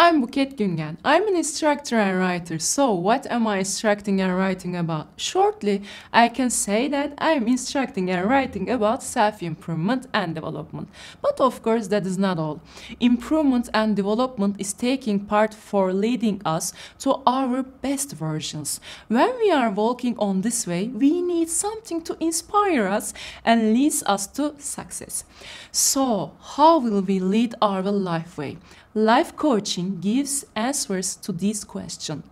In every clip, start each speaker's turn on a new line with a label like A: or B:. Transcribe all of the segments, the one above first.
A: I'm Buket Güngen. I'm an instructor and writer. So, what am I instructing and writing about? Shortly, I can say that I'm instructing and writing about self-improvement and development. But of course, that is not all. Improvement and development is taking part for leading us to our best versions. When we are walking on this way, we need something to inspire us and leads us to success. So, how will we lead our life way? Life coaching gives answers to this question.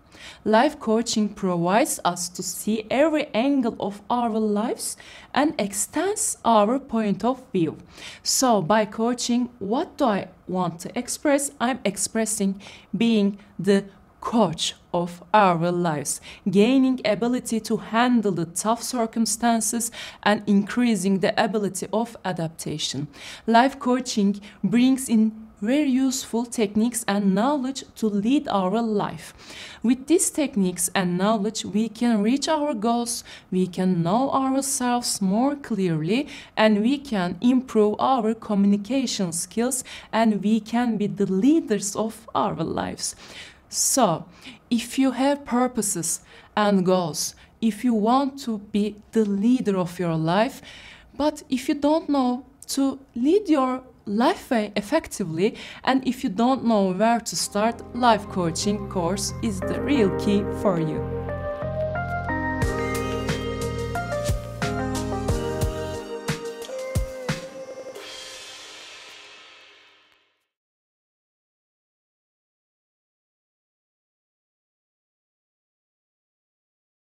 A: Life coaching provides us to see every angle of our lives and extends our point of view. So by coaching, what do I want to express? I'm expressing being the coach of our lives, gaining ability to handle the tough circumstances and increasing the ability of adaptation. Life coaching brings in very useful techniques and knowledge to lead our life. With these techniques and knowledge, we can reach our goals, we can know ourselves more clearly, and we can improve our communication skills, and we can be the leaders of our lives. So, if you have purposes and goals, if you want to be the leader of your life, but if you don't know to lead your life way effectively, and if you don't know where to start, life coaching course is the real key for you.